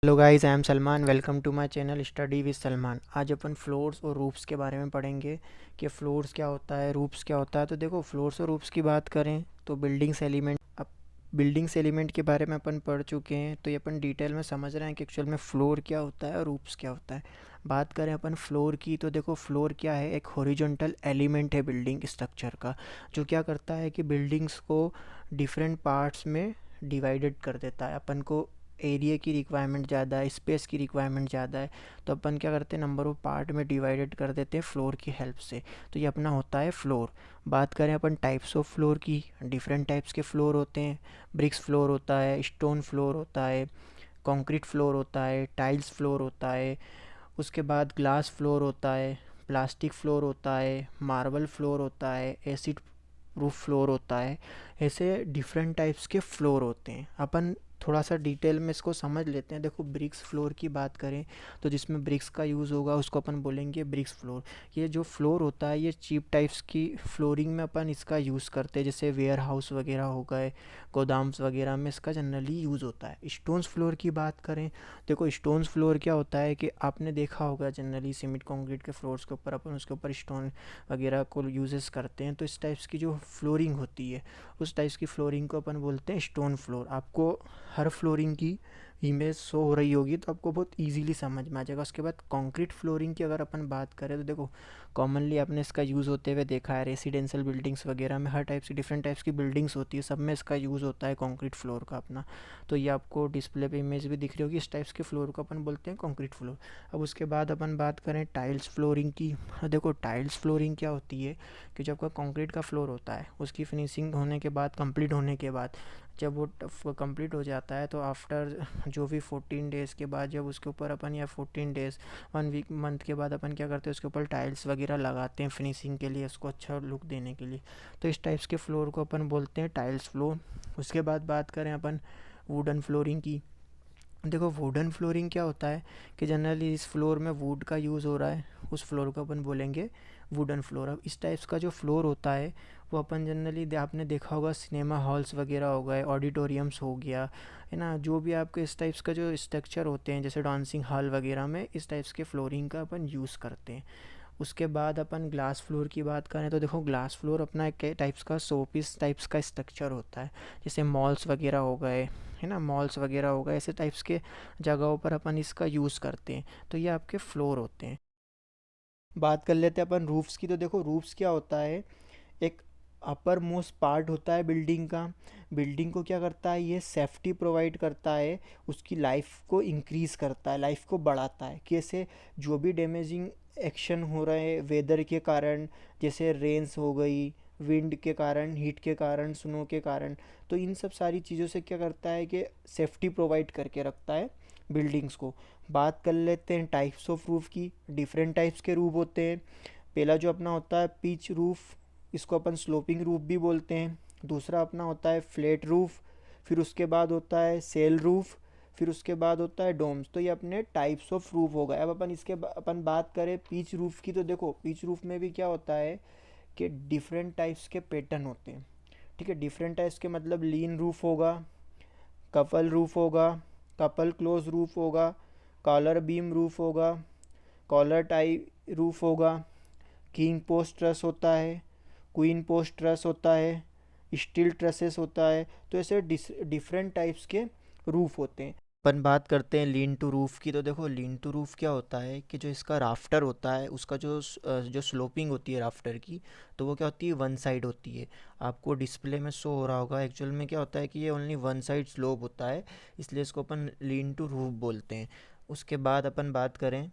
Hello guys, I am Salman. Welcome to my channel study with Salman. आज अपन floors और roofs के बारे में पढ़ेंगे कि फ्लोर्स क्या होता है, रूफ्स क्या होता है। तो देखो, फ्लोर्स और रूफ्स की बात करें तो बिल्डिंग्स एलिमेंट, अब बिल्डिंग्स एलिमेंट के बारे में अपन पढ़ चुके हैं, तो ये अपन डिटेल में समझ रहे हैं कि एक्चुअल में फ्लोर क्या होता है और रूफ्स क्या होता है। बात करें अपन फ्लोर की, तो देखो फ्लोर क्या है, एक हॉरिजॉन्टल एलिमेंट है बिल्डिंग स्ट्रक्चर का, जो क्या करता है कि बिल्डिंग्स को डिफरेंट पार्ट्स में डिवाइडेड कर देता है। अपन को एरिया की रिक्वायरमेंट ज़्यादा है, स्पेस की रिक्वायरमेंट ज़्यादा है, तो अपन क्या करते हैं, नंबर ऑफ पार्ट में डिवाइडेड कर देते हैं फ्लोर की हेल्प से। तो ये अपना होता है फ्लोर। बात करें अपन टाइप्स ऑफ फ्लोर की, डिफरेंट टाइप्स के फ्लोर होते हैं। ब्रिक्स फ्लोर होता है, स्टोन फ्लोर होता है, कंक्रीट फ्लोर होता है, टाइल्स फ्लोर होता है, उसके बाद ग्लास फ्लोर होता है, प्लास्टिक फ्लोर होता है, मार्बल फ्लोर होता है, एसिड रूफ फ्लोर होता है। ऐसे डिफरेंट टाइप्स के फ्लोर होते हैं। अपन थोड़ा सा डिटेल में इसको समझ लेते हैं। देखो, ब्रिक्स फ्लोर की बात करें तो जिसमें ब्रिक्स का यूज़ होगा उसको अपन बोलेंगे ब्रिक्स फ्लोर। ये जो फ्लोर होता है, ये चीप टाइप्स की फ्लोरिंग में अपन इसका यूज़ करते हैं, जैसे वेयर हाउस वगैरह हो गए, गोदाम्स वगैरह में इसका जनरली यूज़ होता है। स्टोन्स फ्लोर की बात करें, देखो स्टोन्स फ्लोर क्या होता है कि आपने देखा होगा जनरली सीमेंट कंक्रीट के फ्लोर्स के ऊपर अपन उसके ऊपर स्टोन वगैरह को यूजेस करते हैं। तो इस टाइप्स की जो फ्लोरिंग होती है, उस टाइप्स की फ्लोरिंग को अपन बोलते हैं स्टोन फ्लोर। आपको हर फ्लोरिंग की इमेज शो हो रही होगी तो आपको बहुत इजीली समझ में आ जाएगा। उसके बाद कंक्रीट फ्लोरिंग की अगर अपन बात करें तो देखो, कॉमनली आपने इसका यूज़ होते हुए देखा है रेसिडेंशियल बिल्डिंग्स वगैरह में। हर टाइप्स की डिफरेंट टाइप्स की बिल्डिंग्स होती है, सब में इसका यूज़ होता है कंक्रीट फ्लोर का अपना। तो ये आपको डिस्प्ले पे इमेज भी दिख रही होगी। इस टाइप्स के फ्लोर को अपन बोलते हैं कंक्रीट फ्लोर। अब उसके बाद अपन बात करें टाइल्स फ्लोरिंग की। देखो, टाइल्स फ्लोरिंग क्या होती है कि जो आपका कंक्रीट का फ्लोर होता है, उसकी फिनिशिंग होने के बाद, कंप्लीट होने के बाद, जब वो कंप्लीट हो जाता है तो आफ्टर जो भी 14 डेज़ के बाद, जब उसके ऊपर अपन, या 14 डेज़, 1 वीक, मंथ के बाद अपन क्या करते हैं, उसके ऊपर टाइल्स वगैरह लगाते हैं फिनिशिंग के लिए, उसको अच्छा लुक देने के लिए। तो इस टाइप्स के फ्लोर को अपन बोलते हैं टाइल्स फ्लोर। उसके बाद बात करें अपन वुडन फ्लोरिंग की। देखो, वुडन फ्लोरिंग क्या होता है कि जनरली इस फ्लोर में वुड का यूज़ हो रहा है, उस फ्लोर को अपन बोलेंगे वुडन फ्लोर। अब इस टाइप्स का जो फ्लोर होता है वो अपन जनरली आपने देखा होगा सिनेमा हॉल्स वगैरह हो गए, ऑडिटोरियम्स हो गया, है ना, जो भी आपके इस टाइप्स का जो स्ट्रक्चर होते हैं, जैसे डांसिंग हॉल वगैरह में इस टाइप्स के फ्लोरिंग का अपन यूज़ करते हैं। उसके बाद अपन ग्लास फ्लोर की बात करें तो देखो, ग्लास फ्लोर अपना एक टाइप्स का शोपीस टाइप्स का स्ट्रक्चर होता है, जैसे मॉल्स वगैरह हो गए, है ना, मॉल्स वगैरह हो गए, ऐसे टाइप्स के जगहों पर अपन इसका यूज़ करते हैं। तो ये आपके फ्लोर होते हैं। बात कर लेते हैं अपन रूफ्स की। तो देखो, रूफ्स क्या होता है, एक अपर मोस्ट पार्ट होता है बिल्डिंग का। बिल्डिंग को क्या करता है, ये सेफ्टी प्रोवाइड करता है, उसकी लाइफ को इंक्रीज़ करता है, लाइफ को बढ़ाता है। कैसे, जो भी डैमेजिंग एक्शन हो रहे हैं वेदर के कारण, जैसे रेन्स हो गई, विंड के कारण, हीट के कारण, स्नो के कारण, तो इन सब सारी चीज़ों से क्या करता है कि सेफ्टी प्रोवाइड करके रखता है बिल्डिंग्स को। बात कर लेते हैं टाइप्स ऑफ रूफ की। डिफरेंट टाइप्स के रूफ होते हैं। पहला जो अपना होता है पिच रूफ, इसको अपन स्लोपिंग रूफ भी बोलते हैं। दूसरा अपना होता है फ्लैट रूफ। फिर उसके बाद होता है सेल रूफ। फिर उसके बाद होता है डोम्स। तो ये अपने टाइप्स ऑफ रूफ हो गए। अब अपन अपन बात करें पिच रूफ की। तो देखो, पिच रूफ में भी क्या होता है कि डिफरेंट टाइप्स के पैटर्न होते हैं। ठीक है, डिफरेंट टाइप्स के मतलब लीन रूफ होगा, कपल रूफ होगा, कपल क्लोज रूफ होगा, कॉलर बीम रूफ होगा, कॉलर टाई रूफ होगा, किंग पोस्ट ट्रस होता है, क्वीन पोस्ट ट्रस होता है, स्टील ट्रसेस होता है। तो ऐसे डिफरेंट टाइप्स के रूफ होते हैं। अपन बात करते हैं लीन टू रूफ की। तो देखो, लीन टू रूफ क्या होता है कि जो इसका राफ्टर होता है, उसका जो स्लोपिंग होती है राफ्टर की, तो वो क्या होती है, वन साइड होती है। आपको डिस्प्ले में शो हो रहा होगा। एक्चुअल में क्या होता है कि ये ओनली वन साइड स्लोप होता है, इसलिए इसको अपन लीन टू रूफ बोलते हैं। उसके बाद अपन बात करें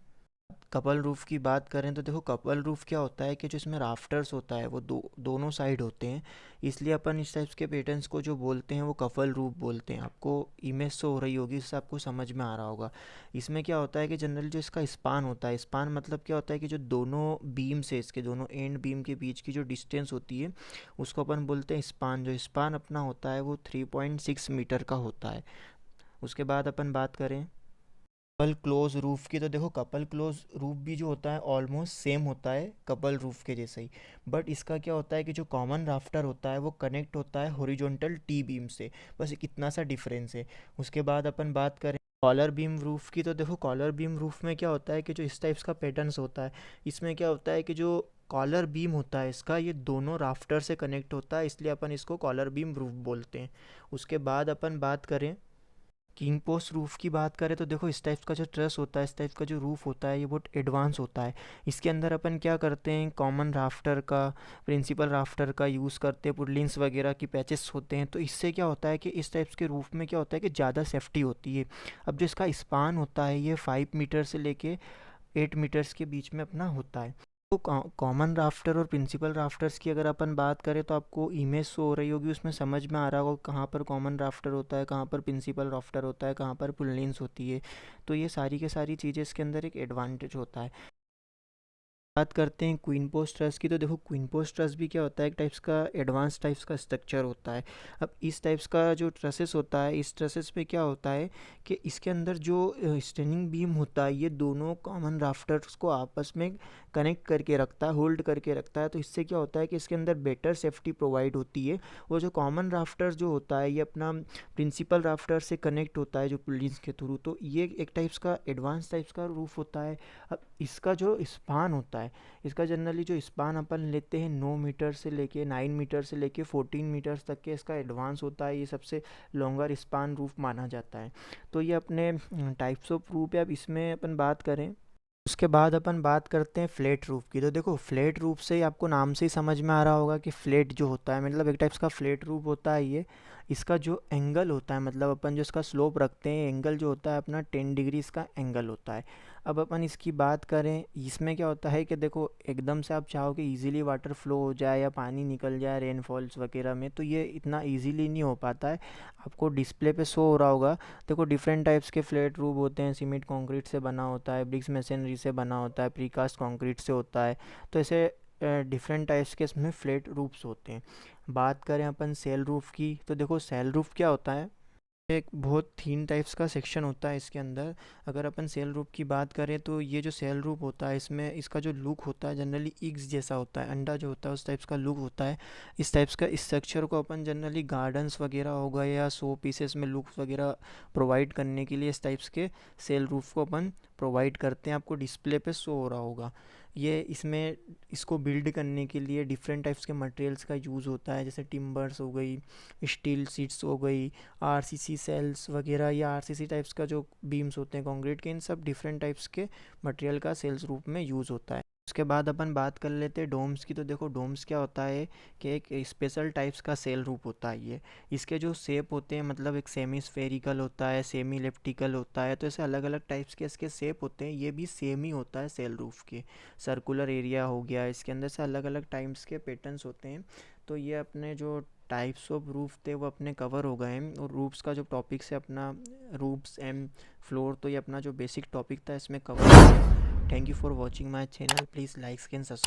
कपल रूफ की। बात करें तो देखो, कपल रूफ क्या होता है कि जो इसमें राफ्टर्स होता है वो दोनों साइड होते हैं, इसलिए अपन इस टाइप्स के पैटर्न्स को जो बोलते हैं वो कपल रूफ बोलते हैं। आपको इमेज शो हो रही होगी, इससे आपको समझ में आ रहा होगा। इसमें क्या होता है कि जनरली जो इसका स्पान होता है, स्पान मतलब क्या होता है कि जो दोनों बीम से, इसके दोनों एंड बीम के बीच की जो डिस्टेंस होती है उसको अपन बोलते हैं स्पान। जो स्पान अपना होता है वो 3.6 मीटर का होता है। उसके बाद अपन बात करें कपल क्लोज रूफ की। तो देखो, कपल क्लोज रूफ भी जो होता है ऑलमोस्ट सेम होता है कपल रूफ के जैसा ही, बट इसका क्या होता है कि जो कॉमन राफ्टर होता है वो कनेक्ट होता है हॉरिजॉन्टल टी बीम से। बस इतना सा डिफरेंस है। उसके बाद अपन बात करें कॉलर बीम रूफ़ की, तो देखो कॉलर बीम रूफ़ में क्या होता है कि जो इस टाइप्स का पैटर्न्स होता है, इसमें क्या होता है कि जो कॉलर बीम होता है इसका, ये दोनों राफ्टर से कनेक्ट होता है, इसलिए अपन इसको कॉलर बीम रूफ़ बोलते हैं। उसके बाद अपन बात करें किंग पोस्ट रूफ़ की, बात करें तो देखो इस टाइप का जो ट्रस होता है, इस टाइप का जो रूफ़ होता है, ये बहुत एडवांस होता है। इसके अंदर अपन क्या करते हैं, कॉमन राफ्टर का, प्रिंसिपल राफ्टर का यूज़ करते हैं, पुडलिन्स वगैरह की पैचेस होते हैं। तो इससे क्या होता है कि इस टाइप्स के रूफ़ में क्या होता है कि ज़्यादा सेफ्टी होती है। अब जो इसका स्पान होता है ये 5 मीटर से लेके 8 मीटर्स के बीच में अपना होता है। तो कॉमन राफ्टर और प्रिंसिपल राफ्टर्स की अगर अपन बात करें तो आपको इमेज शो हो रही होगी, उसमें समझ में आ रहा होगा कहाँ पर कॉमन राफ्टर होता है, कहाँ पर प्रिंसिपल राफ्टर होता है, कहाँ पर पुल्लिन्स होती है। तो ये सारी के सारी चीज़ें इसके अंदर एक एडवांटेज होता है। बात करते हैं क्वीन पोस्ट ट्रस की, तो देखो क्वीन पोस्ट ट्रस भी क्या होता है, एक टाइप्स का एडवांस टाइप्स का स्ट्रक्चर होता है। अब इस टाइप्स का जो ट्रसेस होता है, इस ट्रसेस पे क्या होता है कि इसके अंदर जो स्टैंडिंग बीम होता है, ये दोनों कॉमन राफ्टर्स को आपस में कनेक्ट करके रखता है, होल्ड करके रखता है। तो इससे क्या होता है कि इसके अंदर बेटर सेफ्टी प्रोवाइड होती है। वो जो कॉमन राफ्टर जो होता है, ये अपना प्रिंसिपल राफ्टर से कनेक्ट होता है जो पुलिस के थ्रू। तो ये एक टाइप्स का एडवांस टाइप्स का रूफ होता है। अब इसका जो स्पान होता है, इसका जनरली जो स्पान अपन लेते हैं 9 मीटर से लेके 9 मीटर से लेके 14 मीटर्स तक के इसका एडवांस होता है। ये सबसे लॉन्गर स्पान रूफ माना जाता है। तो ये अपने टाइप्स ऑफ रूफ है। अब इसमें अपन बात करें, उसके बाद अपन बात करते हैं फ्लैट रूफ की। तो देखो फ्लैट रूफ से ही आपको नाम से ही समझ में आ रहा होगा कि फ्लैट जो होता है मतलब एक टाइप्स का फ्लैट रूफ होता है ये। इसका जो एंगल होता है, मतलब अपन जो इसका स्लोप रखते हैं, एंगल जो होता है अपना 10 डिग्री इसका एंगल होता है। अब अपन इसकी बात करें, इसमें क्या होता है कि देखो एकदम से आप चाहो कि इजीली वाटर फ्लो हो जाए या पानी निकल जाए रेनफॉल्स वगैरह में, तो ये इतना इजीली नहीं हो पाता है। आपको डिस्प्ले पे शो हो रहा होगा। देखो डिफरेंट टाइप्स के फ्लैट रूफ होते हैं, सीमेंट कंक्रीट से बना होता है, ब्रिक्स मशीनरी से बना होता है, प्रीकास्ट कंक्रीट से होता है। तो ऐसे डिफरेंट टाइप्स के इसमें फ्लैट रूफ्स होते हैं। बात करें अपन सेल रूफ की, तो देखो सेल रूफ क्या होता है, एक बहुत थीन टाइप्स का सेक्शन होता है इसके अंदर। अगर अपन सेल रूफ की बात करें तो ये जो सेल रूफ होता है, इसमें इसका जो लुक होता है जनरली इग्स जैसा होता है, अंडा जो होता है उस टाइप्स का लुक होता है। इस टाइप्स का स्ट्रक्चर को अपन जनरली गार्डन्स वगैरह हो गए या शो पीसेस में लुक्स वगैरह प्रोवाइड करने के लिए इस टाइप्स के सेल रूफ को अपन प्रोवाइड करते हैं। आपको डिस्प्ले पे शो हो रहा होगा। ये इसमें इसको बिल्ड करने के लिए डिफरेंट टाइप्स के मटेरियल्स का यूज़ होता है, जैसे टिम्बर्स हो गई, स्टील शीट्स हो गई, आरसीसी सेल्स वगैरह, या आरसीसी टाइप्स का जो बीम्स होते हैं कंक्रीट के, इन सब डिफरेंट टाइप्स के मटेरियल का सेल्स रूप में यूज़ होता है। उसके बाद अपन बात कर लेते हैं डोम्स की। तो देखो डोम्स क्या होता है कि एक स्पेशल टाइप्स का सेल रूप होता है ये। इसके जो शेप होते हैं, मतलब एक सेमी स्फेरिकल होता है, सेमी इलिप्टिकल होता है, तो ऐसे अलग अलग टाइप्स के इसके शेप होते हैं। ये भी सेम ही होता है सेल रूफ के। सर्कुलर एरिया हो गया, इसके अंदर से अलग अलग टाइप्स के पैटर्न्स होते हैं। तो ये अपने जो टाइप्स ऑफ रूफ थे वो अपने कवर हो गए हैं। और रूफ्स का जो टॉपिक है अपना रूफ्स एंड फ्लोर, तो ये अपना जो बेसिक टॉपिक था इसमें cover. Thank you for watching my channel, please like and subscribe.